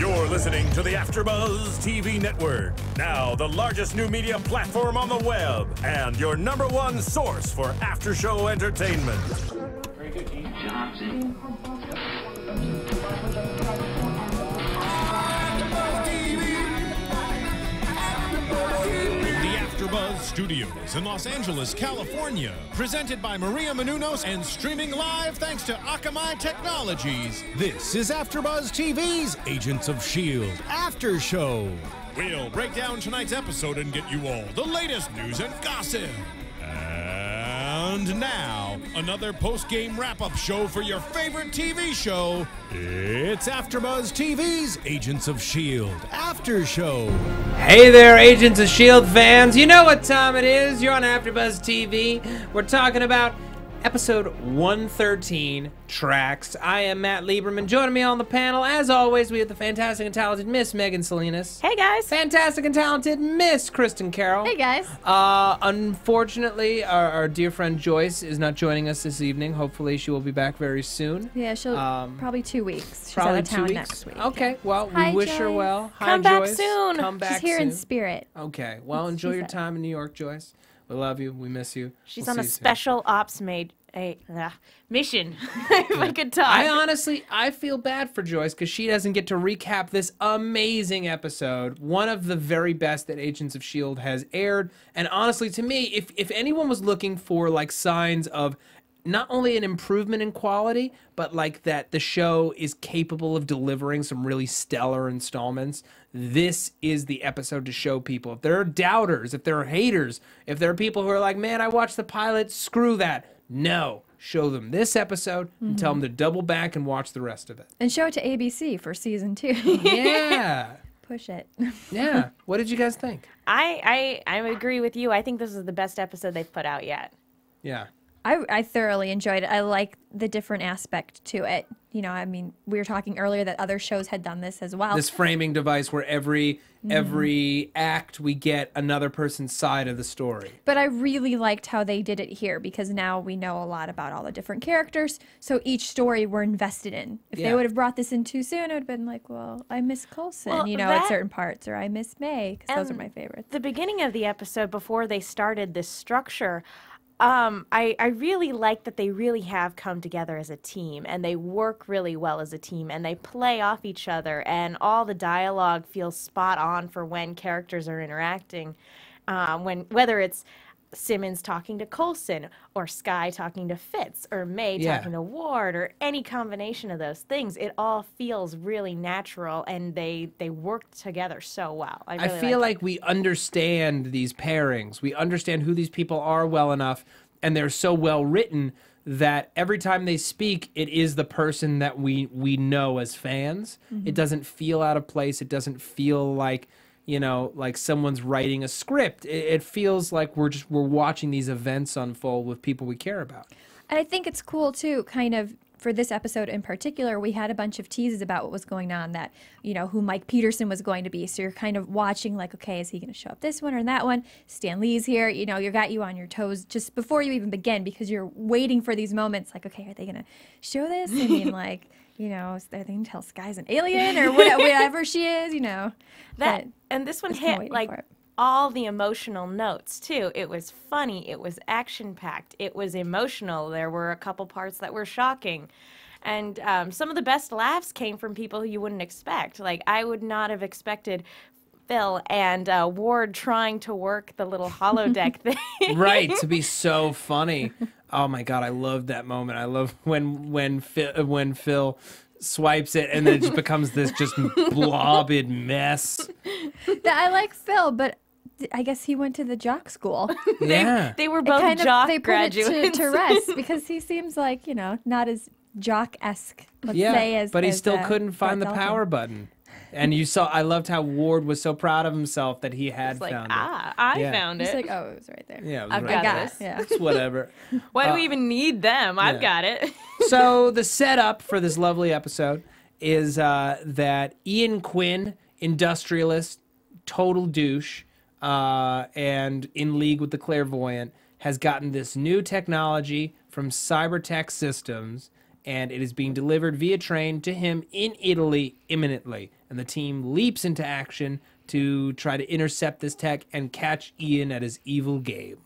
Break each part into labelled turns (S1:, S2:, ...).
S1: You're listening to the AfterBuzz TV network, now the largest new media platform on the web, and your #1 source for after-show entertainment.
S2: Very good, Dean. Johnson.
S3: AfterBuzz Studios in Los Angeles, California. Presented by Maria Menounos and streaming live thanks to Akamai Technologies. This is AfterBuzz TV's Agents of S.H.I.E.L.D. After Show. We'll break down tonight's episode and get you all the latest news and gossip. And now, another post-game wrap-up show for your favorite TV show. It's AfterBuzz TV's Agents of S.H.I.E.L.D. After Show.
S4: Hey there, Agents of S.H.I.E.L.D. fans. You know what time it is. You're on AfterBuzz TV. We're talking about episode 113, T.R.A.C.K.S. I am Matt Lieberman. Joining me on the panel, as always, we have the fantastic and talented Miss Megan Salinas.
S5: Hey, guys.
S4: Fantastic and talented Miss Kristin Carole.
S5: Hey, guys.
S4: Unfortunately, our dear friend Joyce is not joining us this evening. Hopefully, she will be back very soon.
S5: Yeah, she'll probably 2 weeks. She's
S4: Probably
S5: out of town
S4: 2 weeks.
S5: next week.
S4: Okay, well,
S5: Hi,
S4: we wish her
S5: Joyce.
S4: well. Hi,
S5: Come back
S4: Joyce.
S5: soon.
S4: Come back
S5: She's here
S4: soon.
S5: in spirit.
S4: Okay, well, enjoy your time in New York, Joyce. We love you. We miss you.
S5: She's
S4: We'll
S5: on a
S4: see you soon.
S5: special ops mission. If I could talk.
S4: I feel bad for Joyce because she doesn't get to recap this amazing episode, one of the very best that Agents of S.H.I.E.L.D. has aired. And honestly, to me, if anyone was looking for like signs of not only an improvement in quality, but like that the show is capable of delivering some really stellar installments, this is the episode to show people. If there are doubters, if there are haters, if there are people who are like, man, I watched the pilot, screw that. No. Show them this episode and tell them to double back and watch the rest of it.
S5: And show it to ABC for season 2.
S4: Yeah.
S5: Push it.
S4: Yeah. What did you guys think?
S6: I agree with you. I think this is the best episode they've put out yet.
S4: Yeah.
S5: I thoroughly enjoyed it. I like the different aspect to it. You know, I mean, we were talking earlier that other shows had done this as well.
S4: This framing device where every act we get another person's side of the story.
S5: But I really liked how they did it here because now we know a lot about all the different characters. So each story we're invested in. If they would have brought this in too soon, it would have been like, well, I miss Coulson,
S6: Well,
S5: you know, at certain parts, or I miss May, because those are my favorites.
S6: The beginning of the episode, before they started this structure, I really like that they really have come together as a team, and they work really well as a team, and they play off each other, and all the dialogue feels spot on for when characters are interacting, whether it's Simmons talking to Coulson, or Skye talking to Fitz, or May talking to Ward, or any combination of those things. It all feels really natural, and they work together so well. I feel
S4: like we understand these pairings. We understand who these people are well enough, and they're so well written that every time they speak, it is the person that we know as fans. It doesn't feel out of place. It doesn't feel like, you know, like someone's writing a script. It feels like we're watching these events unfold with people we care about.
S5: And I think it's cool, too, kind of, for this episode in particular, we had a bunch of teases about what was going on, that, you know, who Mike Peterson was going to be. So you're kind of watching like, okay, is he going to show up this one or that one? Stan Lee's here. You know, you got you on your toes just before you even begin because you're waiting for these moments like, okay, are they going to show this? I mean, like, you know, are they going to tell Skye's an alien or whatever she is, you know?
S6: And this one hit, like, all the emotional notes, too. It was funny. It was action-packed. It was emotional. There were a couple parts that were shocking. And some of the best laughs came from people who you wouldn't expect. Like, I would not have expected Phil and Ward trying to work the little holodeck thing.
S4: Right, to be so funny. Oh, my God, I loved that moment. I love when Phil swipes it and then it just becomes this just blobbed mess.
S5: I like Phil, but I guess he went to the jock school.
S4: Yeah.
S6: They were both jock graduates.
S5: They put it to rest because he seems like, you know, not as jock-esque, let's say, as
S4: but he still
S5: as,
S4: couldn't find the
S5: Dalton.
S4: power button. And you saw, I loved how Ward was so proud of himself that he had found it.
S6: I found it.
S5: He's like, oh, it was right there.
S4: Yeah, it was
S6: I've
S4: right
S6: got
S4: there.
S6: this.
S5: Yeah.
S4: It's whatever.
S6: Why do we even need them? I've got it.
S4: So the setup for this lovely episode is that Ian Quinn, industrialist, total douche, and in league with the Clairvoyant, has gotten this new technology from Cybertech Systems, and it is being delivered via train to him in Italy imminently. And the team leaps into action to try to intercept this tech and catch Ian at his evil game.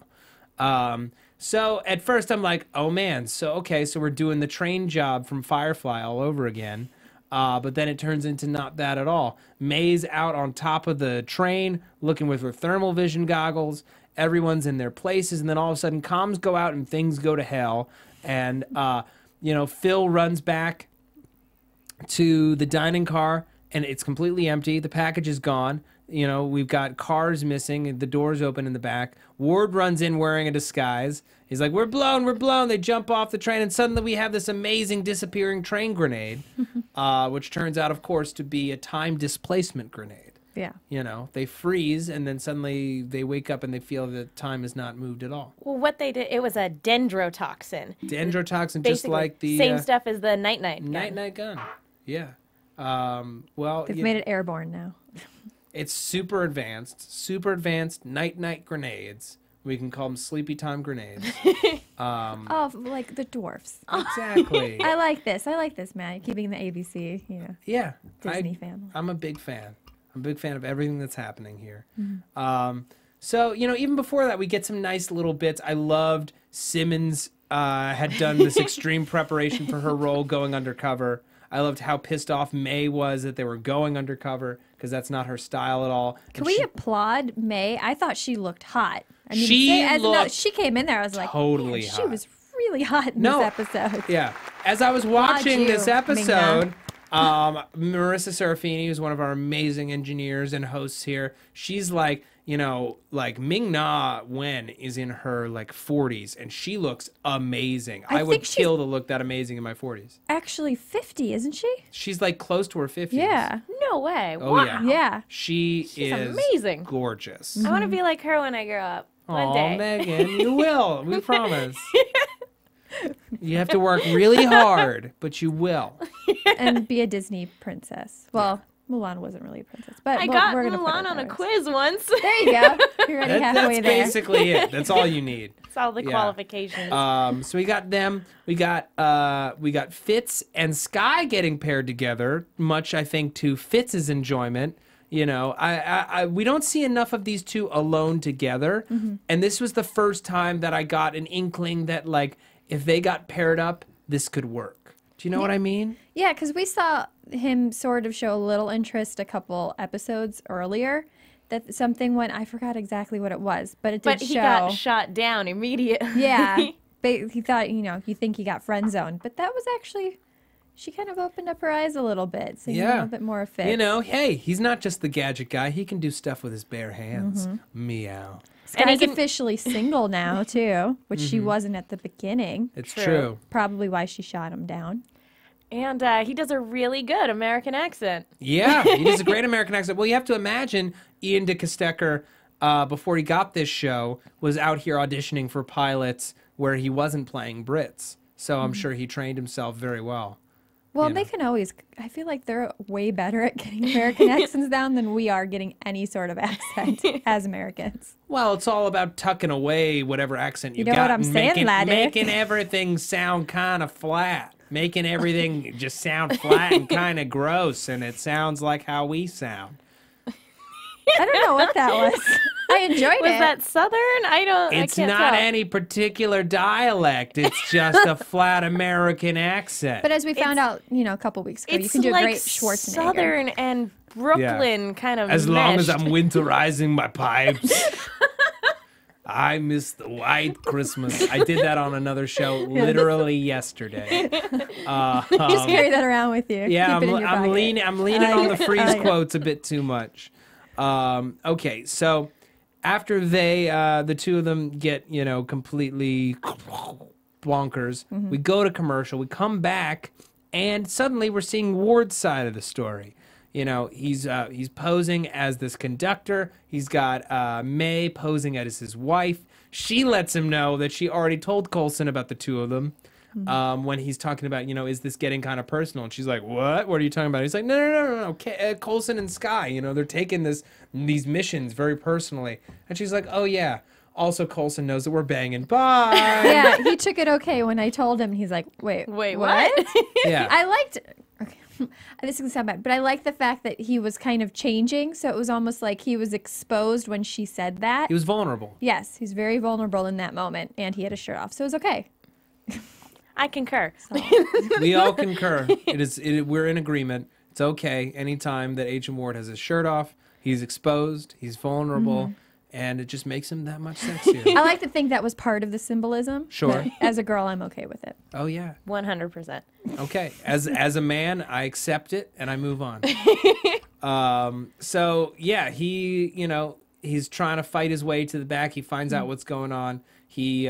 S4: So at first I'm like, oh man, so we're doing the train job from Firefly all over again. But then it turns into not that at all. May's out on top of the train looking with her thermal vision goggles. Everyone's in their places, and then all of a sudden comms go out and things go to hell. And, Phil runs back to the dining car, and it's completely empty. The package is gone. We've got cars missing, and the door's open in the back. Ward runs in wearing a disguise. He's like, we're blown. They jump off the train, and suddenly we have this amazing disappearing train grenade, which turns out, of course, to be a time displacement grenade.
S5: Yeah.
S4: They freeze, and then suddenly they wake up and they feel that time has not moved at all.
S6: Well, what they did, it was a dendrotoxin.
S4: Dendrotoxin,
S6: Basically,
S4: just like the...
S6: same stuff as the night-night gun.
S4: Night-night gun. Yeah.
S5: They've made it airborne now.
S4: It's super advanced night-night grenades. We can call them sleepy time grenades.
S5: Like the dwarfs.
S4: Exactly.
S5: I like this, Matt. Keeping the ABC,
S4: Yeah.
S5: Disney family.
S4: I'm a big fan. I'm a big fan of everything that's happening here. So, even before that, we get some nice little bits. I loved Simmons had done this extreme preparation for her role going undercover. I loved how pissed off May was that they were going undercover because that's not her style at all.
S5: Can we applaud May? I thought she looked hot.
S4: She
S5: came in there. I was like,
S4: totally
S5: man,
S4: hot.
S5: She was really hot in this episode.
S4: Yeah. As I was watching
S5: you,
S4: this episode,
S5: Ming-Na.
S4: Marissa Serafini, who's one of our amazing engineers and hosts here, she's like, Ming-Na Wen is in her 40s and she looks amazing. I would kill to look that amazing in my 40s.
S5: Actually 50, isn't she?
S4: She's close to her 50s.
S5: Yeah.
S6: No way.
S4: Oh,
S6: wow.
S5: Yeah.
S4: She's
S6: amazing.
S4: Gorgeous.
S6: I want to be like her when I grow up. One
S4: Oh,
S6: day.
S4: Megan, you will. We promise. You have to work really hard, but you will.
S5: And be a Disney princess. Well, Mulan wasn't really a princess, but
S6: I got
S5: we're gonna put
S6: Mulan
S5: her
S6: on a
S5: first.
S6: quiz once.
S5: There you go. You're already halfway
S4: That's
S5: there.
S4: basically it. That's all you need.
S6: That's all the
S4: Yeah.
S6: qualifications.
S4: So we got them. We got Fitz and Sky getting paired together, much I think to Fitz's enjoyment. We don't see enough of these two alone together, and this was the first time that I got an inkling that if they got paired up, this could work. Do you know what I mean?
S5: Yeah, because we saw him sort of show a little interest a couple episodes earlier. That something went, I forgot exactly what it was, but it did show.
S6: But he got shot down immediately.
S5: Yeah, but he thought, you think he got friend zoned, but that was actually, she kind of opened up her eyes a little bit, seeing a little bit more of Fitz.
S4: Hey, he's not just the gadget guy. He can do stuff with his bare hands. Meow.
S5: Sky's officially single now, too, which she wasn't at the beginning.
S4: It's true.
S5: Probably why she shot him down.
S6: And he does a really good American accent.
S4: Yeah, he does a great American accent. Well, you have to imagine Ian de Castecker, before he got this show, was out here auditioning for pilots where he wasn't playing Brits. So I'm sure he trained himself very well.
S5: Well, they can always, I feel like they're way better at getting American accents down than we are getting any sort of accent as Americans.
S4: Well, it's all about tucking away whatever accent you
S5: know
S4: got
S5: what I'm
S4: and
S5: saying, laddie?
S4: making everything sound kind of flat. Making everything just sound flat and kind of gross, and it sounds like how we sound.
S5: I don't know what that was. I enjoyed it.
S6: Was that Southern?
S4: It's
S6: I can't
S4: not
S6: tell.
S4: any particular dialect. It's just a flat American accent.
S5: But as we found out, a couple weeks ago, you can do a great Schwarzenegger.
S6: Southern and Brooklyn kind of
S4: as long as
S6: meshed.
S4: I'm winterizing my pipes. I miss the white Christmas. I did that on another show literally yesterday.
S5: Just carry that around with you.
S4: Yeah,
S5: Keep it in your
S4: I'm
S5: pocket.
S4: leaning on the freeze quotes a bit too much. Okay, so after the two of them get, completely bonkers, we go to commercial, we come back, and suddenly we're seeing Ward's side of the story. He's posing as this conductor. He's got May posing as his wife. She lets him know that she already told Coulson about the two of them. When he's talking about, is this getting kind of personal? And she's like, what? What are you talking about? He's like, no. Coulson and Sky, they're taking these missions very personally. And she's like, oh, yeah. Also, Coulson knows that we're banging. Bye.
S5: Yeah, he took it okay when I told him. He's like, wait,
S6: what?
S4: Yeah.
S5: I liked. Okay, this is gonna sound bad, but I liked the fact that he was kind of changing. So it was almost like he was exposed when she said that.
S4: He was vulnerable.
S5: Yes, he's very vulnerable in that moment, and he had his shirt off, so it was okay.
S6: I concur.
S4: We all concur. We're in agreement. It's okay. Anytime that Agent Ward has his shirt off, he's exposed, he's vulnerable, and it just makes him that much sexier.
S5: I like to think that was part of the symbolism.
S4: Sure.
S5: But as a girl, I'm okay with it.
S4: Oh yeah.
S6: 100%.
S4: Okay. As a man, I accept it and I move on. So yeah, he's trying to fight his way to the back. He finds out what's going on. He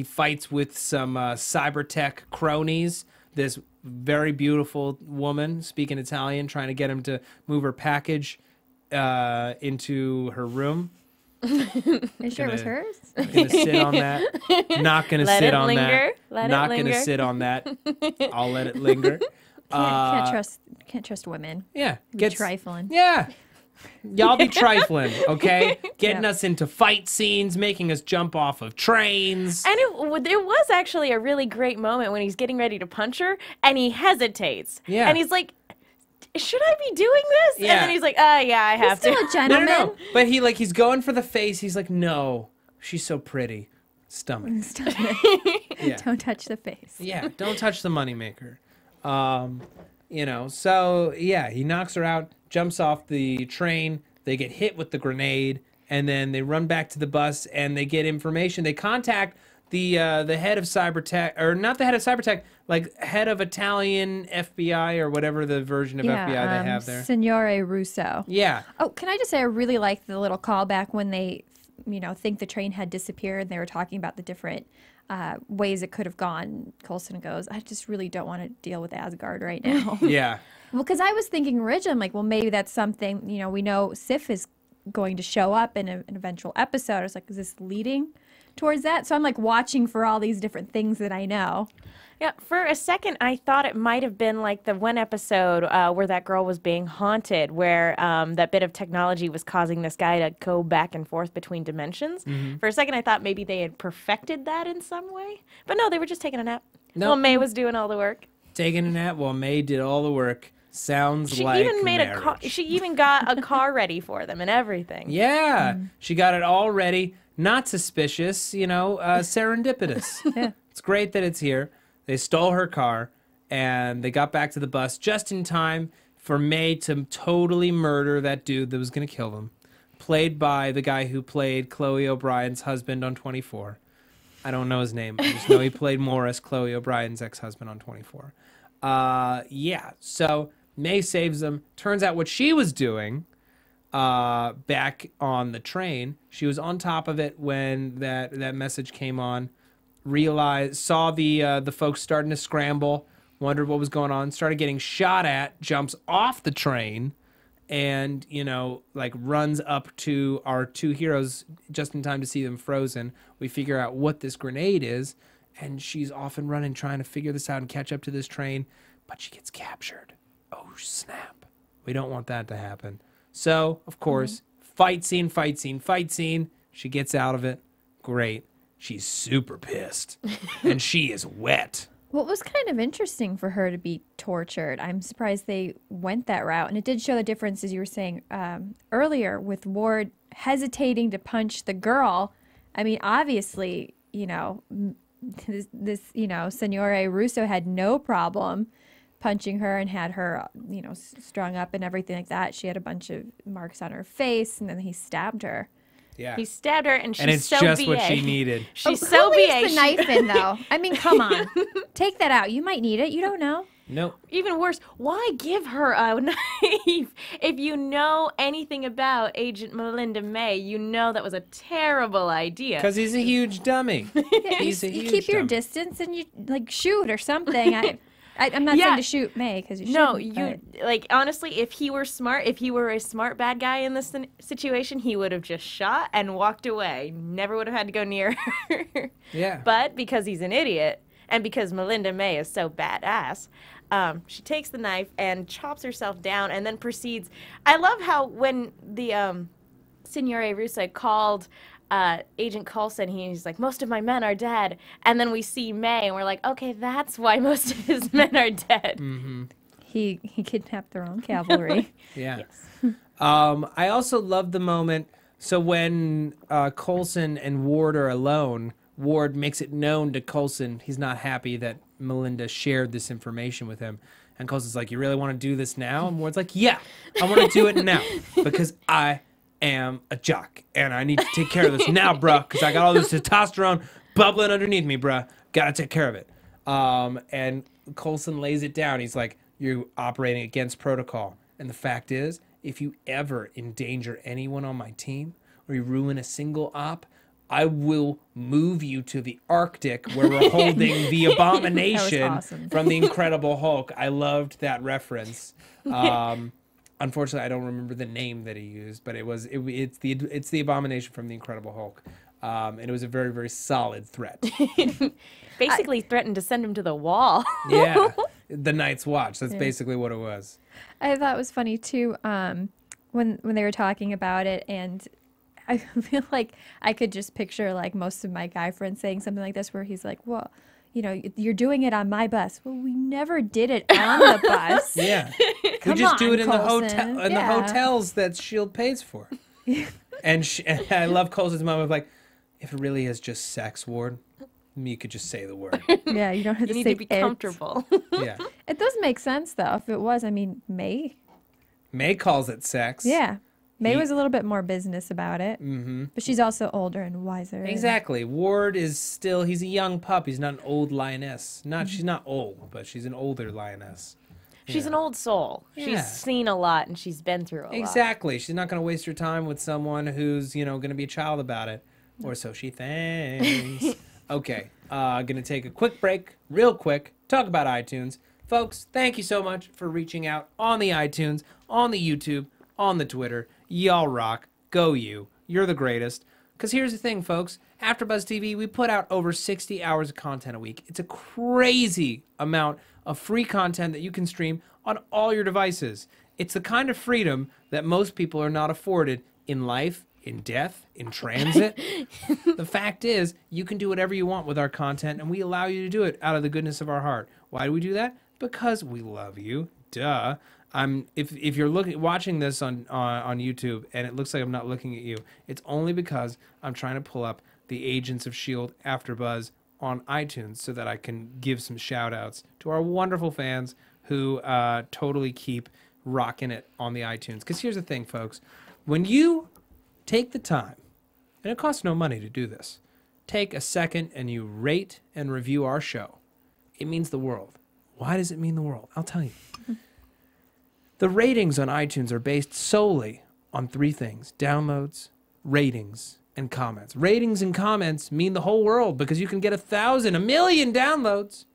S4: fights with some cyber tech cronies. This very beautiful woman speaking Italian, trying to get him to move her package into her room.
S5: Are you sure it was hers?
S4: Gonna sit on that. Not gonna
S6: Let
S4: sit
S6: it
S4: on
S6: linger.
S4: that.
S6: Let it
S4: Not
S6: linger.
S4: gonna sit on that. I'll let it linger.
S5: Can't trust women.
S4: Yeah,
S5: Be trifling.
S4: Yeah, y'all be trifling, okay? Getting
S5: Yep.
S4: us into fight scenes, making us jump off of trains.
S6: And it was actually a really great moment when he's getting ready to punch her, and he hesitates.
S4: Yeah.
S6: And he's like, should I be doing this?
S4: Yeah.
S6: And then he's like, yeah, I have
S5: Still
S6: to.
S5: a
S4: No,
S5: gentleman.
S4: no. But he's going for the face. He's like, no, she's so pretty. Stomach. Yeah.
S5: Don't touch the face.
S4: Yeah, don't touch the moneymaker. So yeah, he knocks her out, jumps off the train. They get hit with the grenade, and then they run back to the bus and they get information. They contact the head of cybertech, or not the head of cybertech, like head of Italian FBI or whatever the version of FBI they have there.
S5: Signore Russo.
S4: Yeah.
S5: Oh, can I just say I really liked the little callback when they, think the train had disappeared and they were talking about the different ways it could have gone. Coulson goes, I just really don't want to deal with Asgard right now.
S4: Yeah.
S5: Well, because I was thinking originally, I'm like, well, maybe that's something, we know Sif is going to show up in an eventual episode. I was like, is this leading towards that? So I'm like watching for all these different things that I know.
S6: Yeah, for a second, I thought it might have been like the one episode where that girl was being haunted, where that bit of technology was causing this guy to go back and forth between dimensions. For a second, I thought maybe they had perfected that in some way. But no, they were just taking a nap.
S4: No.
S6: Well, May was doing all the work.
S4: Taking a nap while May did all the work. Sounds
S6: She
S4: like
S6: even made
S4: marriage.
S6: She even got a car ready for them and everything.
S4: Yeah, she got it all ready. Not suspicious, serendipitous.
S5: Yeah.
S4: It's great that it's here. They stole her car, and they got back to the bus just in time for May to totally murder that dude that was going to kill them. Played by the guy who played Chloe O'Brien's husband on 24. I don't know his name. I just know he played Morris, Chloe O'Brien's ex-husband on 24. So May saves them. Turns out what she was doing back on the train, she was on top of it when that message came on, saw the folks starting to scramble, wondered what was going on, started getting shot at, jumps off the train, and, runs up to our two heroes just in time to see them frozen. We figure out what this grenade is, and she's off and running trying to figure this out and catch up to this train, but she gets captured. Oh, snap. We don't want that to happen. So, of course, fight scene. She gets out of it. Great. She's super pissed. And she is wet.
S5: Well, it was kind of interesting for her to be tortured. I'm surprised they went that route. And it did show the difference, as you were saying earlier, with Ward hesitating to punch the girl. I mean, obviously, this Signore Russo had no problem punching her and had her, strung up and everything like that. She had a bunch of marks on her face, and then he stabbed her.
S4: Yeah.
S6: He stabbed her, and she's
S4: And it's
S6: so
S4: just
S6: BA.
S4: what she needed.
S6: She's
S5: Who
S6: so
S5: leaves
S6: BA.
S5: the knife in, though? I mean, come on. Take that out. You might need it. You don't know.
S4: Nope.
S6: Even worse, why give her a knife? If you know anything about Agent Melinda May, you know that was a terrible idea.
S4: Because he's a huge dummy. He's a
S5: You
S4: huge
S5: keep your
S4: dummy.
S5: distance and you, shoot or something. I'm not saying to shoot May, because you
S6: No,
S5: shouldn't.
S6: honestly, if he were smart, if he were a smart bad guy in this situation, he would have just shot and walked away. Never would have had to go near her.
S4: Yeah.
S6: But because he's an idiot, and because Melinda May is so badass, she takes the knife and chops herself down and then proceeds. I love how when the Signore Russo called Agent Coulson, he's like, most of my men are dead. And then we see May, and we're like, okay, that's why most of his men are dead.
S4: Mm-hmm.
S5: He kidnapped their own cavalry.
S4: Yeah.
S6: Yes.
S4: I also love the moment. So when Coulson and Ward are alone, Ward makes it known to Coulson he's not happy that Melinda shared this information with him. And Coulson's like, you really want to do this now? And Ward's like, yeah, I want to do it now because I am a jock and I need to take care of this now, bruh, because I got all this testosterone bubbling underneath me, bruh. Got to take care of it. And Coulson lays it down. He's like, you're operating against protocol. And the fact is, if you ever endanger anyone on my team or you ruin a single op, I will move you to the Arctic where we're holding the abomination
S5: awesome.
S4: from the Incredible Hulk. I loved that reference. Unfortunately, I don't remember the name that he used, but it's the abomination from the Incredible Hulk. And it was a very, very solid threat.
S6: Basically threatened to send him to the wall.
S4: Yeah, the Night's Watch. That's basically what it was.
S5: I thought it was funny too when they were talking about it, and I feel like I could just picture like most of my guy friends saying something like this, where he's like, "Well, you know, you're doing it on my bus." Well, we never did it on the bus.
S4: Yeah,
S5: Come
S4: we just do
S5: on,
S4: it in the
S5: Coulson.
S4: hotel in the
S5: Yeah.
S4: hotels that S.H.I.E.L.D. pays for. And I love Coulson's mom of like, if it really is just sex, Ward, you could just say the word.
S5: Yeah, you don't have
S6: You
S5: to
S6: need
S5: say
S6: to be
S5: it.
S6: comfortable.
S4: Yeah,
S5: It does make sense though. If it was, I mean, May
S4: calls it sex.
S5: Yeah. May
S4: He-
S5: was a little bit more business about it.
S4: Mm-hmm.
S5: But she's also older and wiser. and-
S4: Exactly. Ward is still, he's a young pup. He's not an old lioness. She's not old, but she's an older lioness.
S6: She's an old soul.
S4: Yeah.
S6: She's seen a lot and she's been through a lot.
S4: Exactly. She's not going to waste her time with someone who's, going to be a child about it. Or so she thinks. Okay. Going to take a quick break, real quick, talk about iTunes. Folks, thank you so much for reaching out on the iTunes, on the YouTube, on the Twitter. Y'all rock. Go you. You're the greatest. Because here's the thing, folks. AfterBuzz TV, we put out over 60 hours of content a week. It's a crazy amount of free content that you can stream on all your devices. It's the kind of freedom that most people are not afforded in life, in death, in transit. The fact is, you can do whatever you want with our content, and we allow you to do it out of the goodness of our heart. Why do we do that? Because we love you. Duh. If you're watching this on YouTube and it looks like I'm not looking at you, it's only because I'm trying to pull up the Agents of S.H.I.E.L.D. AfterBuzz on iTunes so that I can give some shout outs to our wonderful fans who totally keep rocking it on the iTunes. Because here's the thing, folks. When you take the time, and it costs no money to do this, take a second and you rate and review our show, it means the world. Why does it mean the world? I'll tell you. The ratings on iTunes are based solely on three things: downloads, ratings, and comments. Ratings and comments mean the whole world because you can get 1,000, 1 million downloads.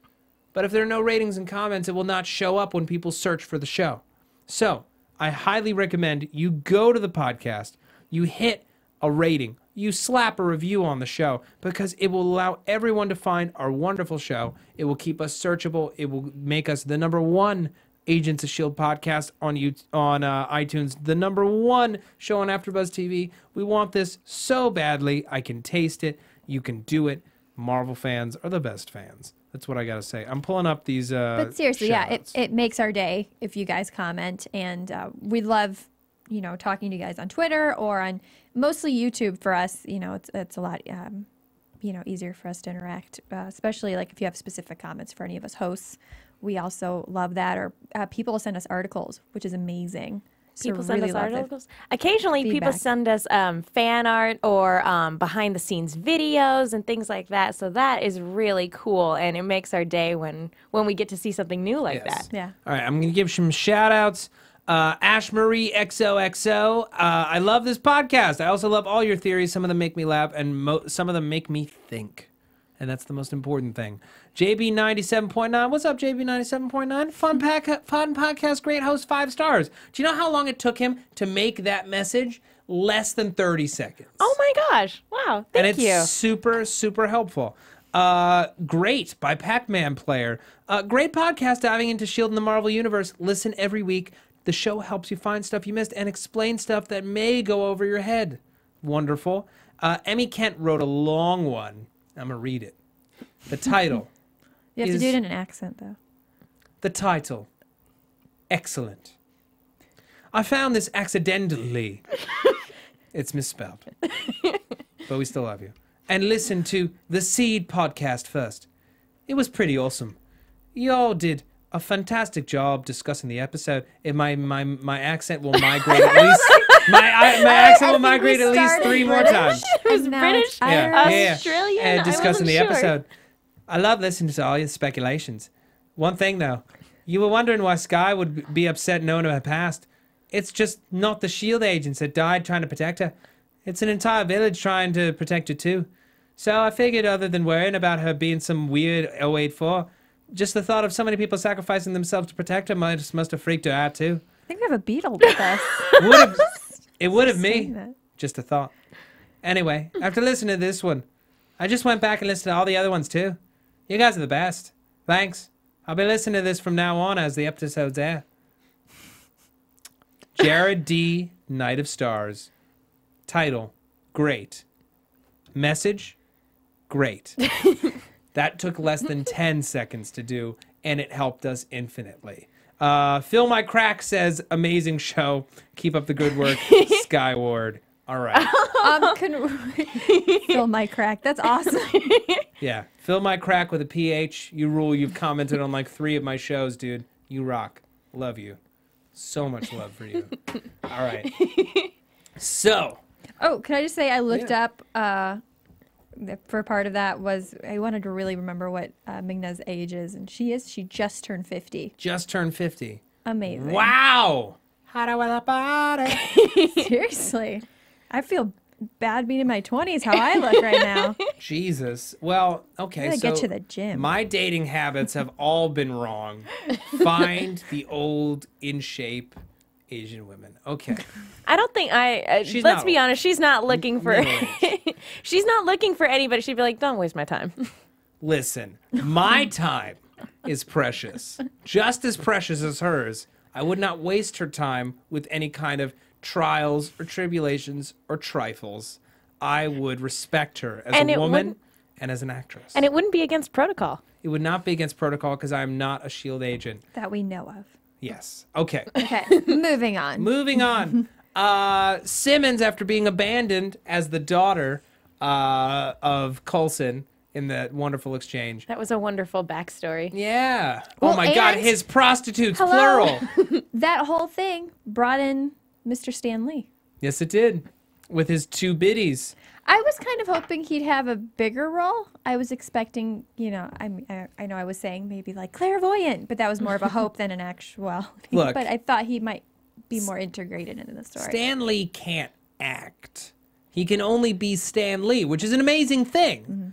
S4: But if there are no ratings and comments, it will not show up when people search for the show. So I highly recommend you go to the podcast, you hit a rating, you slap a review on the show, because it will allow everyone to find our wonderful show. It will keep us searchable. It will make us the #1 Agents of S.H.I.E.L.D. podcast on iTunes, the #1 show on AfterBuzz TV. We want this so badly. I can taste it. You can do it. Marvel fans are the best fans. That's what I gotta say. I'm pulling up these.
S5: But seriously, yeah,
S4: shout-outs.
S5: it makes our day if you guys comment, and we love, talking to you guys on Twitter or on mostly YouTube. For us, it's a lot, easier for us to interact, especially like if you have specific comments for any of us hosts. We also love that, or people will send us articles, which is amazing. So
S6: People send
S5: really
S6: us
S5: love the
S6: articles. Occasionally, people
S5: feedback.
S6: send us fan art or behind-the-scenes videos and things like that. So that is really cool, and it makes our day when we get to see something new like
S4: Yes.
S6: that.
S5: Yeah.
S4: All right, I'm going to give some shout-outs. Ash Marie XOXO. I love this podcast. I also love all your theories. Some of them make me laugh, and some of them make me think. And that's the most important thing. JB97.9. What's up, JB97.9? Fun podcast, great host, 5 stars. Do you know how long it took him to make that message? Less than 30 seconds.
S6: Oh my gosh! Wow,
S4: And
S6: thank
S4: it's
S6: you.
S4: super, super helpful. Great by Pac-Man Player. Great podcast diving into S.H.I.E.L.D. in the Marvel Universe. Listen every week. The show helps you find stuff you missed and explain stuff that may go over your head. Wonderful. Emmy Kent wrote a long one. I'm going to read it. The title.
S5: You have to
S4: is-
S5: do it in an accent, though.
S4: The title. Excellent. I found this accidentally. It's misspelled. But we still love you. And listened to the Seed podcast first. It was pretty awesome. Y'all did a fantastic job discussing the episode. And my accent will migrate at least. My accent will migrate at least 3 more times.
S6: It was
S5: And now
S6: British,
S5: it's Irish.
S6: Australian.
S4: And
S6: I
S4: discussing
S6: wasn't
S4: the
S6: sure.
S4: episode. I love listening to all your speculations. One thing though, you were wondering why Skye would be upset knowing her past. It's just not the S.H.I.E.L.D. agents that died trying to protect her. It's an entire village trying to protect her too. So I figured other than worrying about her being some weird 084, just the thought of so many people sacrificing themselves to protect her must have freaked her out too.
S5: I think we have a beetle with us.
S4: It would have me.
S5: saying that.
S4: Just a thought. Anyway, after listening to this one, I just went back and listened to all the other ones too. You guys are the best. Thanks. I'll be listening to this from now on as the episodes air. Jared D. Night of Stars. Title, great. Message, great. That took less than 10 seconds to do, and it helped us infinitely. Phil My Crack says, amazing show. Keep up the good work. Skyward. All right.
S5: Fill my crack. That's awesome.
S4: Yeah. Phil My Crack with a PH. You rule. You've commented on like 3 of my shows, dude. You rock. Love you. So much love for you. All right. So.
S5: Oh, can I just say I looked
S4: Yeah.
S5: up for part of that was I wanted to really remember what Ming-Na's age is, and she just turned 50.
S4: Just turned 50.
S5: Amazing.
S4: Wow.
S5: Seriously. I feel bad being in my 20s how I look right now.
S4: Jesus. Well, okay.
S5: I gotta
S4: So
S5: get to the gym.
S4: my dating habits have all been wrong. Find the old, in shape Asian women. Okay.
S6: I don't think
S4: She's
S6: let's
S4: not
S6: be
S4: old.
S6: honest, she's not looking for
S4: Middle-aged.
S6: she's not looking for anybody. She'd be like, don't waste my time.
S4: Listen, my time is precious. Just as precious as hers. I would not waste her time with any kind of trials or tribulations or trifles. I would respect her as
S6: And
S4: a
S6: it
S4: woman
S6: wouldn't-
S4: and as an actress.
S6: And it wouldn't be against protocol.
S4: It would not be against protocol because I am not a S.H.I.E.L.D. agent.
S5: That we know of.
S4: Yes. Okay.
S5: Okay, moving on.
S4: Moving on. Simmons, after being abandoned as the daughter of Coulson in that wonderful exchange.
S6: That was a wonderful backstory.
S4: Yeah.
S5: Well,
S4: oh my God,
S5: and-
S4: his prostitutes,
S5: Hello?
S4: plural.
S5: That whole thing brought in Mr. Stan Lee.
S4: Yes, it did. With his 2 biddies.
S5: I was kind of hoping he'd have a bigger role. I was expecting, I know I was saying maybe like Clairvoyant, but that was more of a hope than an actuality.
S4: Look.
S5: But I thought he might be more integrated into the story.
S4: Stan Lee can't act. He can only be Stan Lee, which is an amazing thing.
S5: Mm-hmm.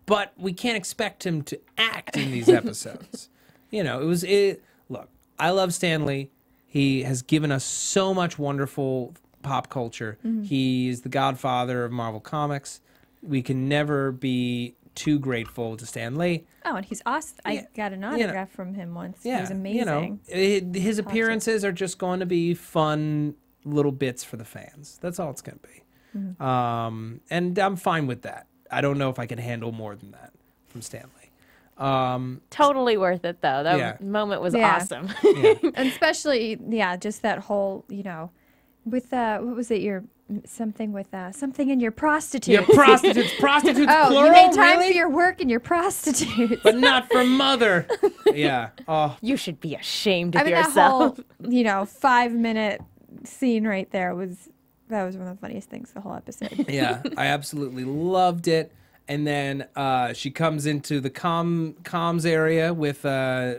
S4: But we can't expect him to act in these episodes. Look, I love Stan Lee. He has given us so much wonderful pop culture.
S5: Mm-hmm.
S4: He is the godfather of Marvel Comics. We can never be too grateful to Stan Lee.
S5: Oh, and he's awesome.
S4: Yeah,
S5: I got an
S4: know.
S5: autograph from him once.
S4: Yeah,
S5: He was amazing.
S4: His appearances are just going to be fun little bits for the fans. That's all it's going to be.
S5: Mm-hmm.
S4: And I'm fine with that. I don't know if I can handle more than that from Stan Lee.
S6: Totally worth it though. That
S4: Yeah.
S6: moment was
S5: Yeah.
S6: awesome.
S5: And especially, just that whole, with, what was it, something in your prostitute.
S4: Your prostitutes,
S5: Oh,
S4: plural,
S5: you made time
S4: really?
S5: for your work and your prostitutes.
S4: But not for mother. Yeah. Oh,
S6: You should be ashamed of
S5: I mean,
S6: yourself.
S5: that whole, 5-minute scene right there that was one of the funniest things the whole episode.
S4: yeah. I absolutely loved it. And then she comes into the comms area with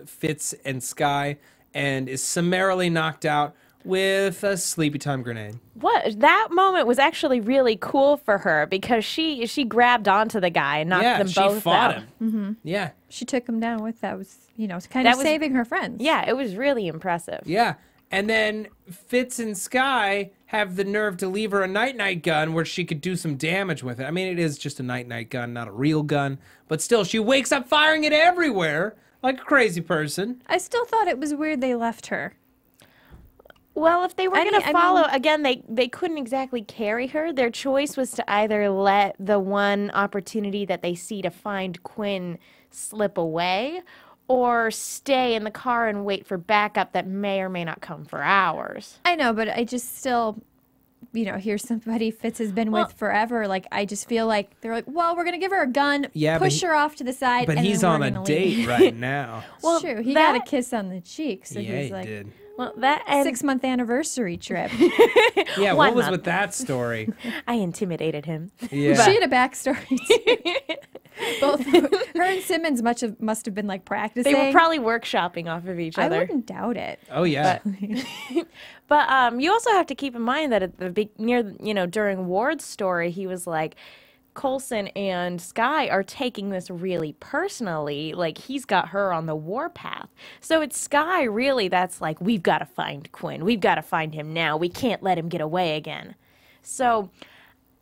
S4: Fitz and Skye and is summarily knocked out with a sleepy time grenade.
S6: What that moment was actually really cool for her because she grabbed onto the guy and knocked
S4: Yeah,
S6: them
S4: she
S6: both
S4: fought
S6: out.
S4: him. Mm-hmm. Yeah.
S5: She took him down with that was, kind
S6: That
S5: of
S6: was-
S5: saving her friends.
S6: Yeah, it was really impressive.
S4: Yeah. And then Fitz and Skye have the nerve to leave her a night-night gun where she could do some damage with it. I mean, it is just a night-night gun, not a real gun. But still, she wakes up firing it everywhere like a crazy person.
S5: I still thought it was weird they left her.
S6: Well, if they were going to
S5: I
S6: follow,
S5: mean-
S6: again, they couldn't exactly carry her. Their choice was to either let the one opportunity that they see to find Quinn slip away, or stay in the car and wait for backup that may or may not come for hours.
S5: I know, but I just still, here's somebody Fitz has been with forever. Like, I just feel like they're like, well, we're going to give her a gun,
S4: Yeah, but
S5: push her off to the side,
S4: But
S5: and
S4: he's
S5: then
S4: on
S5: we're
S4: a
S5: gonna
S4: date
S5: leave.
S4: right now.
S5: It's true. He got a kiss on the cheek, so
S4: Yeah,
S5: he's
S4: he
S5: like,
S4: did.
S6: Well, that and
S5: 6-month anniversary trip.
S4: Yeah,
S6: 1
S4: what was
S6: month.
S4: with that story?
S6: I intimidated him.
S4: Yeah.
S5: She had a backstory, too. Both her and Simmons must have been, like, practicing.
S6: They were probably workshopping off of each
S5: I
S6: other.
S5: wouldn't doubt it.
S4: Oh, yeah.
S6: But you also have to keep in mind that at the during Ward's story, he was like, Coulson and Skye are taking this really personally. Like, he's got her on the warpath. So it's Skye really that's like, we've got to find Quinn. We've got to find him now. We can't let him get away again. So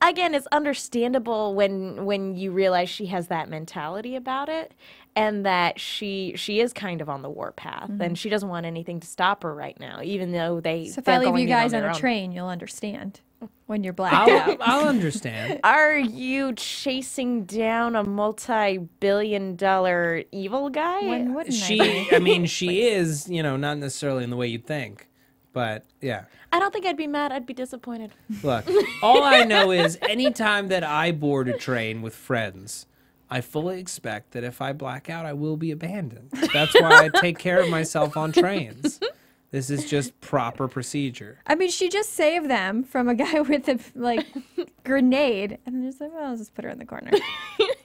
S6: again, it's understandable when you realize she has that mentality about it, and that she is kind of on the warpath, and she doesn't want anything to stop her right now, even though
S5: So if
S6: they're
S5: I leave
S6: going
S5: you
S6: in
S5: guys on
S6: their
S5: a
S6: own.
S5: train, you'll understand when you're blacked out.
S4: I'll understand.
S6: Are you chasing down a multi-billion-dollar evil guy?
S5: When wouldn't I?
S4: I mean, she is, not necessarily in the way you'd think. But, yeah.
S6: I don't think I'd be mad. I'd be disappointed.
S4: Look, all I know is anytime that I board a train with friends, I fully expect that if I black out, I will be abandoned. That's why I take care of myself on trains. This is just proper procedure.
S5: I mean, she just saved them from a guy with a grenade, and they're just like, well, I'll just put her in the corner.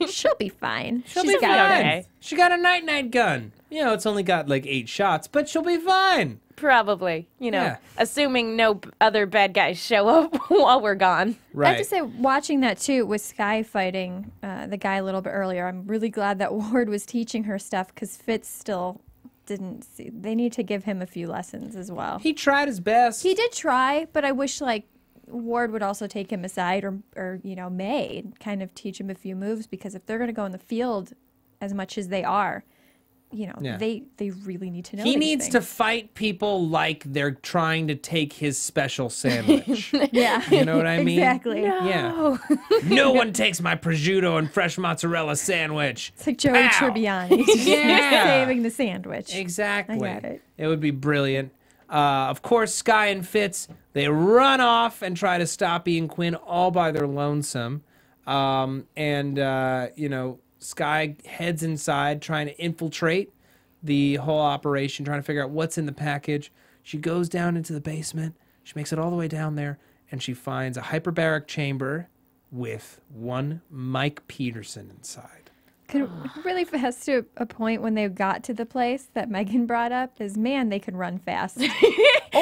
S5: She'll be fine.
S4: She'll
S5: She's
S4: be
S5: got
S4: fine.
S5: guns.
S4: She got a night-night gun. It's only got like 8 shots, but she'll be fine.
S6: Probably,
S4: Yeah.
S6: assuming no other bad guys show up while we're gone.
S4: Right.
S5: I have to say, watching that too, with Skye fighting the guy a little bit earlier, I'm really glad that Ward was teaching her stuff, because Fitz still didn't see. They need to give him a few lessons as well.
S4: He tried his best.
S5: He did try, but I wish Ward would also take him aside, or May, and kind of teach him a few moves, because if they're going to go in the field as much as they are,
S4: Yeah.
S5: they really need to know.
S4: He
S5: these
S4: needs to
S5: things.
S4: fight people like they're trying to take his special sandwich.
S5: Yeah.
S4: You know what I mean?
S5: Exactly.
S4: Yeah. No one takes my prosciutto and fresh mozzarella sandwich.
S5: It's like Joey
S4: Pow!
S5: Tribbiani.
S4: Yeah.
S5: Saving the sandwich.
S4: Exactly.
S5: I got it.
S4: It would be brilliant. Of course, Skye and Fitz, they run off and try to stop Ian Quinn all by their lonesome. Skye heads inside trying to infiltrate the whole operation, trying to figure out what's in the package. She goes down into the basement. She makes it all the way down there, and she finds a hyperbaric chamber with one Mike Peterson inside.
S5: Really fast to a point when they got to the place that Megan brought up is, man, they can run fast. Or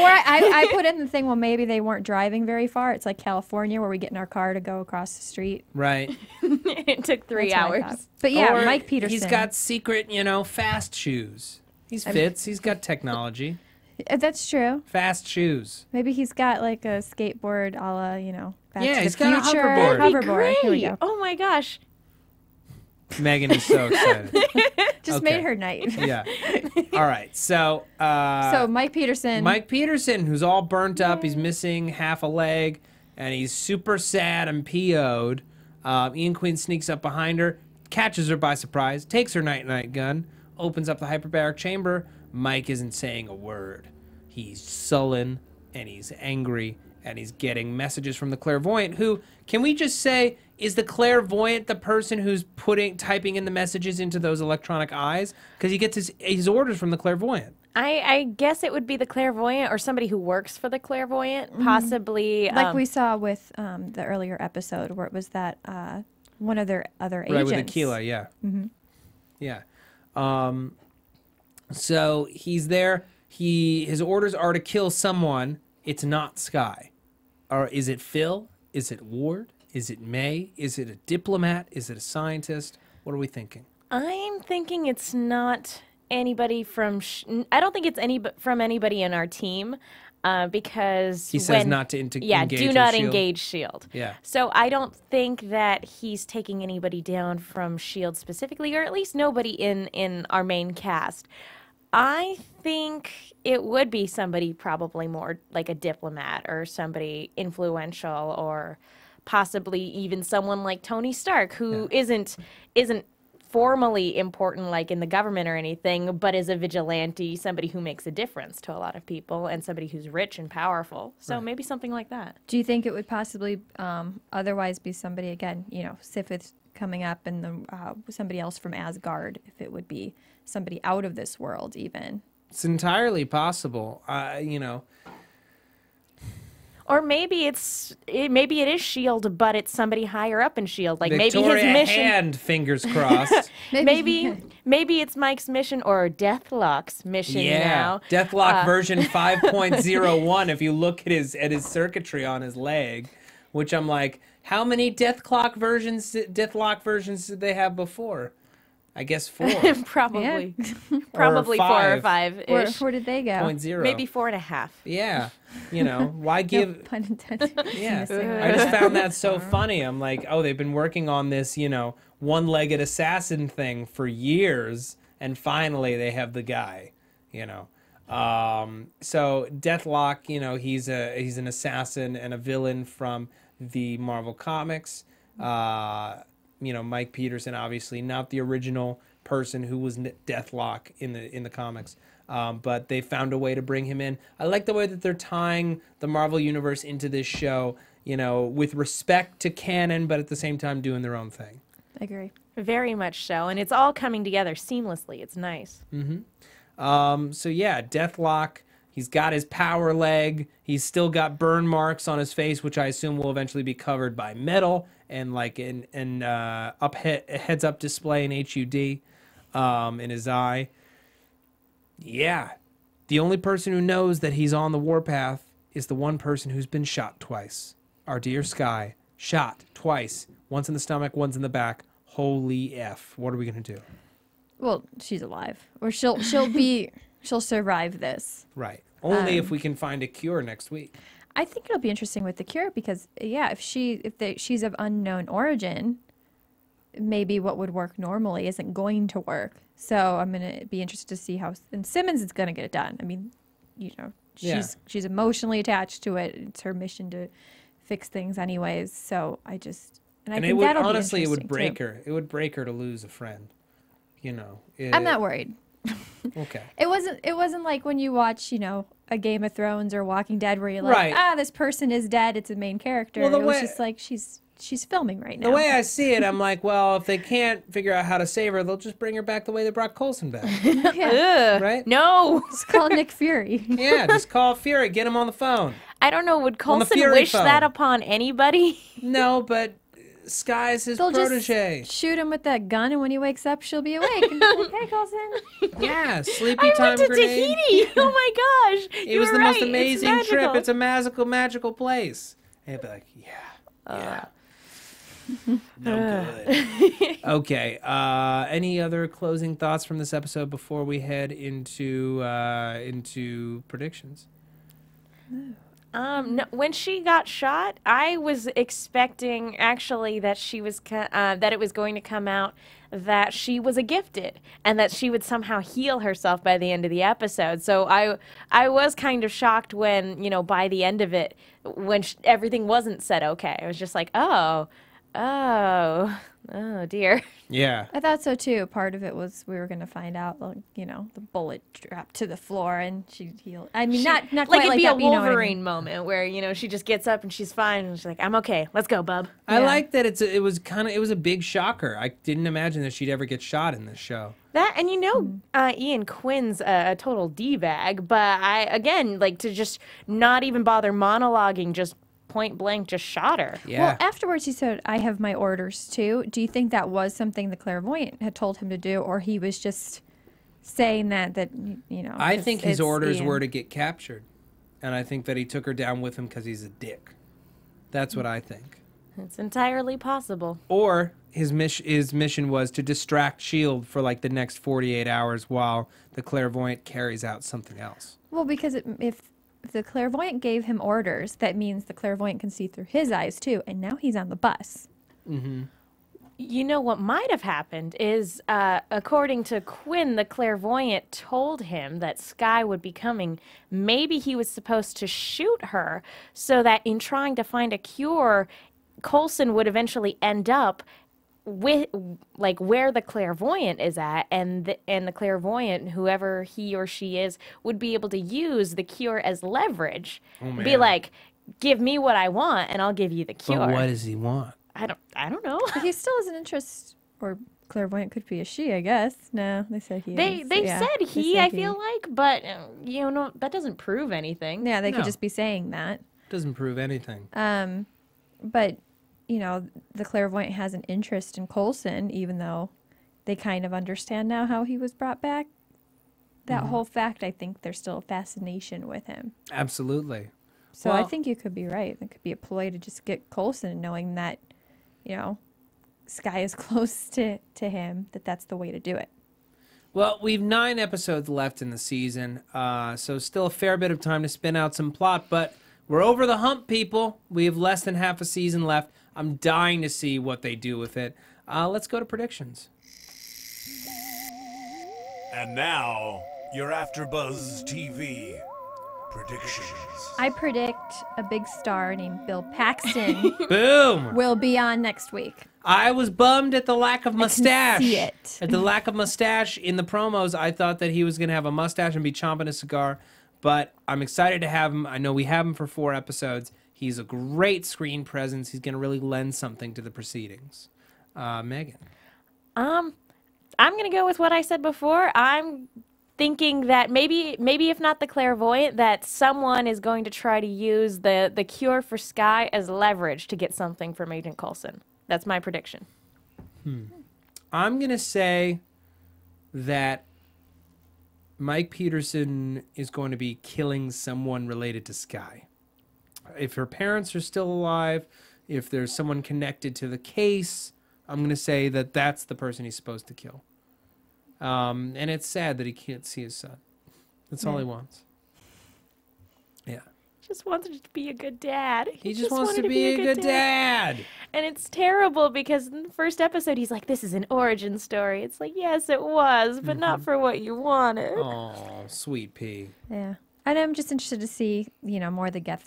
S5: I put in the thing, well, maybe they weren't driving very far. It's like California where we get in our car to go across the street.
S4: Right.
S6: It took 3
S5: That's what I
S6: hours.
S5: thought. But yeah,
S4: Or
S5: Mike Peterson.
S4: He's got secret, fast shoes. He's Fitz. He's got technology.
S5: That's true.
S4: Fast shoes.
S5: Maybe he's got like a skateboard a la, Back
S4: Yeah,
S5: to the
S4: he's got a
S5: Future.
S4: hoverboard.
S6: That'd be
S5: Hoverboard. Here we
S6: great.
S5: go.
S6: Oh my gosh.
S4: Megan is so excited.
S5: Just
S4: Okay.
S5: made her night.
S4: Yeah. All right. So,
S5: So Mike Peterson.
S4: Mike Peterson, who's all burnt up, he's missing half a leg, and he's super sad and PO'd. Ian Quinn sneaks up behind her, catches her by surprise, takes her night-night gun, opens up the hyperbaric chamber. Mike isn't saying a word. He's sullen, and he's angry, and he's getting messages from the Clairvoyant, who, can we just say, is the Clairvoyant the person who's typing in the messages into those electronic eyes? Because he gets his orders from the Clairvoyant.
S6: I guess it would be the Clairvoyant or somebody who works for the Clairvoyant, possibly.
S5: like we saw with the earlier episode where it was that one of their other agents.
S4: Right, with Aquila, yeah. Mm-hmm. Yeah. So he's there. His orders are to kill someone. It's not Skye. Or is it Phil? Is it Ward? Is it May? Is it a diplomat? Is it a scientist? What are we thinking?
S6: I'm thinking it's not anybody from. I don't think it's from anybody in our team, because
S4: He says not to engage
S6: do
S4: with
S6: not
S4: S.H.I.E.L.D.
S6: engage Shield.
S4: Yeah.
S6: So I don't think that he's taking anybody down from Shield specifically, or at least nobody in our main cast. I think it would be somebody probably more like a diplomat or somebody influential, or possibly even someone like Tony Stark, who isn't formally important like in the government or anything, but is a vigilante, somebody who makes a difference to a lot of people, and somebody who's rich and powerful. So maybe something like that.
S5: Do you think it would possibly otherwise be somebody, again, Sif is coming up, and somebody else from Asgard, if it would be somebody out of this world even?
S4: It's entirely possible.
S6: Or maybe it is S.H.I.E.L.D., but it's somebody higher up in S.H.I.E.L.D. Like
S4: Victoria
S6: maybe his mission.
S4: Hand, fingers crossed.
S6: Maybe it's Mike's mission or Deathlock's mission now.
S4: Deathlock version 5.01. If you look at his circuitry on his leg, which I'm like, how many Deathlock versions did they have before? I guess 4.
S6: Probably.
S5: Yeah.
S6: Probably 4 or 5-ish.
S5: Where did they go?
S4: 0.0.
S6: Maybe 4.5.
S4: Yeah. Why give...
S5: Pun intended.
S4: Yeah. I just found that so funny. I'm like, oh, they've been working on this, one-legged assassin thing for years, and finally they have the guy, So Deathlock, he's an assassin and a villain from the Marvel Comics. Mike Peterson, obviously not the original person who was Deathlock in the comics, but they found a way to bring him in. I like the way that they're tying the Marvel Universe into this show, with respect to canon, but at the same time doing their own thing.
S5: I agree.
S6: Very much so, and it's all coming together seamlessly. It's nice.
S4: So yeah, Deathlock. He's got his power leg. He's still got burn marks on his face, which I assume will eventually be covered by metal and like an heads-up display in HUD in his eye. Yeah. The only person who knows that he's on the warpath is the one person who's been shot twice. Our dear Skye. Shot twice. Once in the stomach, once in the back. Holy F. What are we going to do?
S5: Well, she's alive. Or she'll survive this.
S4: Right. Only if we can find a cure next week.
S5: I think it'll be interesting with the cure because, if she's of unknown origin, maybe what would work normally isn't going to work. So I'm going to be interested to see how... And Simmons is going to get it done. I mean, she's emotionally attached to it. It's her mission to fix things anyways. So I think that'll
S4: honestly,
S5: be
S4: it would break
S5: too.
S4: her. It would break her to lose a friend.
S5: I'm not worried.
S4: Okay.
S5: It wasn't like when you watch, a Game of Thrones or Walking Dead where you're like, this person is dead, it's a main character. Well, it was just like she's filming right now.
S4: The way I see it, I'm like, well, if they can't figure out how to save her, they'll just bring her back the way they brought Coulson back. Right?
S6: No.
S5: Just call Nick Fury.
S4: Yeah, just call Fury, get him on the phone.
S6: I don't know, would Coulson wish that upon anybody?
S4: No, but Skye is his protege.
S5: Just shoot him with that gun, and when he wakes up, she'll be awake. And be like, hey, Coulson.
S4: Yeah, sleepy time
S6: I went to
S4: grenade.
S6: Tahiti. Oh my gosh.
S4: It was the most amazing trip. It's a magical place. And he'd be like, yeah. No good. Okay. Any other closing thoughts from this episode before we head into predictions?
S6: No, when she got shot, I was expecting actually that she was that it was going to come out that she was a gifted and that she would somehow heal herself by the end of the episode. So I was kind of shocked when, by the end of it, when everything wasn't said okay. I was just like, oh dear.
S4: Yeah.
S5: I thought so too. Part of it was we were going to find out, the bullet dropped to the floor and she healed. I mean, not quite
S6: like it'd be
S5: that,
S6: a Wolverine moment where, she just gets up and she's fine and she's like, I'm okay. Let's go, bub.
S4: I like that it was a big shocker. I didn't imagine that she'd ever get shot in this show.
S6: That, and Ian Quinn's a total D-bag, but to just not even bother monologuing, just point blank just shot her.
S4: Yeah.
S5: Well, afterwards he said, I have my orders too. Do you think that was something the Clairvoyant had told him to do, or he was just saying that
S4: I think his orders were to get captured, and I think that he took her down with him because he's a dick. That's what I think.
S6: It's entirely possible.
S4: Or his mission was to distract S.H.I.E.L.D. for like the next 48 hours while the Clairvoyant carries out something else.
S5: Well, because if the Clairvoyant gave him orders, that means the Clairvoyant can see through his eyes too, and now he's on the bus.
S4: Mm-hmm.
S6: You know what might have happened is, according to Quinn, the clairvoyant told him that Skye would be coming. Maybe he was supposed to shoot her so that in trying to find a cure, Coulson would eventually end up with like where the clairvoyant is at, and the clairvoyant, whoever he or she is, would be able to use the cure as leverage. Be like, give me what I want, and I'll give you the cure.
S4: But what does he want?
S6: I don't know.
S5: But he still has an interest, or clairvoyant could be a she, I guess. No, they said he.
S6: They said he, I feel like, but you know, that doesn't prove anything.
S5: Yeah, they
S4: No.
S5: could just be saying that.
S4: Doesn't prove anything.
S5: But, you know, the clairvoyant has an interest in Coulson, even though they kind of understand now how he was brought back. That whole fact, I think there's still a fascination with him.
S4: Absolutely.
S5: So I
S4: Well-
S5: think you could be right. It could be a ploy to just get Coulson, knowing that, you know, Skye is close to him, that's the way to do it.
S4: Well, we've 9 episodes left in the season, so still a fair bit of time to spin out some plot, but we're over the hump, people. We have less than half a season left. I'm dying to see what they do with it. Let's go to predictions.
S1: And now, your AfterBuzz TV predictions.
S5: I predict a big star named Bill Paxton
S4: Boom!
S5: will be on next week.
S4: I was bummed at the lack of mustache.
S5: see it.
S4: At the lack of mustache in the promos, I thought that he was going to have a mustache and be chomping a cigar. But I'm excited to have him. I know we have him for 4 episodes. He's a great screen presence. He's going to really lend something to the proceedings. Megan.
S6: I'm gonna go with what I said before. I'm thinking that maybe if not the clairvoyant, that someone is going to try to use the cure for Skye as leverage to get something from Agent Coulson. That's my prediction.
S4: I'm going to say that Mike Peterson is going to be killing someone related to Skye. If her parents are still alive, if there's someone connected to the case, I'm going to say that that's the person he's supposed to kill. And it's sad that he can't see his son. That's all he wants. Yeah.
S6: Just wanted to be a good dad.
S4: He just wants to
S6: wanted
S4: be a good dad.
S6: And it's terrible because in the first episode, he's like, this is an origin story. It's like, yes, it was, but not for what you wanted.
S4: Oh, sweet pea.
S5: Yeah. And I'm just interested to see, you know, more of the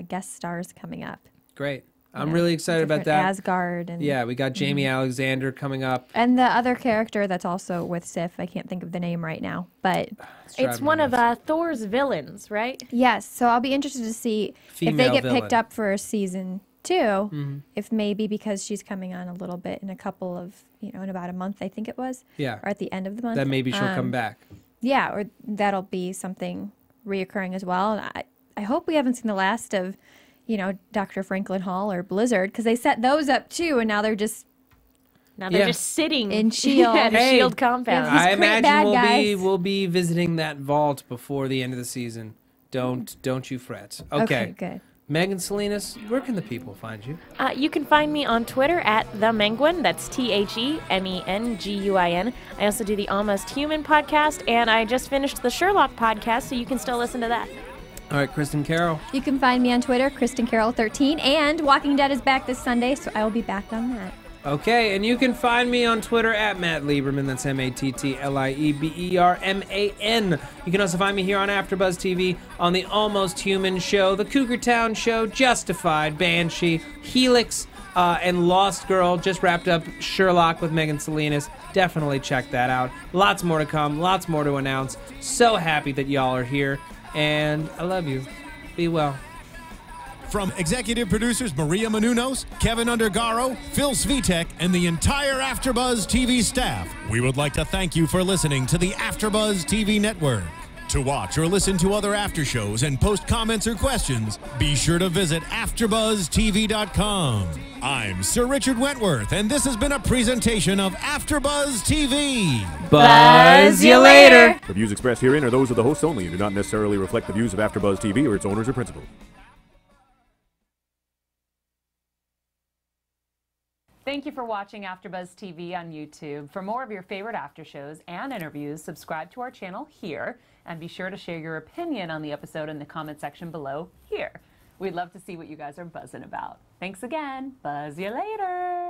S5: guest stars coming up.
S4: Great. I'm really excited about that.
S5: Asgard and
S4: Yeah, we got Jamie Alexander coming up.
S5: and the other character that's also with Sif. I can't think of the name right now, but
S6: It's one of Thor's villains, right?
S5: yes. So I'll be interested to see if they
S4: Female
S5: get
S4: villain.
S5: picked up for season 2. If maybe because she's coming on a little bit in a couple of, you know, in about a month, I think it was.
S4: Yeah.
S5: Or at the end of the month.
S4: That maybe she'll come back.
S5: Yeah, or that'll be something reoccurring as well. And I hope we haven't seen the last of, you know, Dr. Franklin Hall or Blizzard, because they set those up too, and now they're just
S6: Now they're
S4: Yeah.
S6: just sitting
S5: In S.H.I.E.L.D.
S6: at a
S4: Hey.
S6: S.H.I.E.L.D. compound.
S5: These
S4: I
S5: great
S4: imagine
S5: bad guys.
S4: we'll be visiting that vault before the end of the season. Don't you fret. Okay.
S5: good.
S4: Megan Salinas, where can the people find you?
S6: You can find me on Twitter at TheMenguin. That's TheMenguin. I also do the Almost Human podcast, and I just finished the Sherlock podcast, so you can still listen to that.
S4: All right, Kristin Carole.
S5: You can find me on Twitter, Kristin Carole 13, and Walking Dead is back this Sunday, so I will be back on that.
S4: Okay, and you can find me on Twitter at Matt Lieberman. That's MattLieberman. You can also find me here on AfterBuzz TV on the Almost Human show, the Cougar Town show, Justified, Banshee, Helix, and Lost Girl. Just wrapped up Sherlock with Megan Salinas. Definitely check that out. Lots more to come, lots more to announce. So happy that y'all are here, and I love you. Be well.
S3: From executive producers Maria Menounos, Kevin Undergaro, Phil Svitek, and the entire AfterBuzz TV staff, we would like to thank you for listening to the AfterBuzz TV network. To watch or listen to other after shows and post comments or questions, be sure to visit AfterBuzzTV.com. I'm Sir Richard Wentworth, and this has been a presentation of AfterBuzz TV.
S4: Buzz you later.
S7: The views expressed herein are those of the hosts only and do not necessarily reflect the views of AfterBuzz TV or its owners or principals.
S8: Thank you for watching AfterBuzz TV on YouTube. For more of your favorite after shows and interviews, subscribe to our channel here, and be sure to share your opinion on the episode in the comment section below here. We'd love to see what you guys are buzzing about. Thanks again. Buzz you later.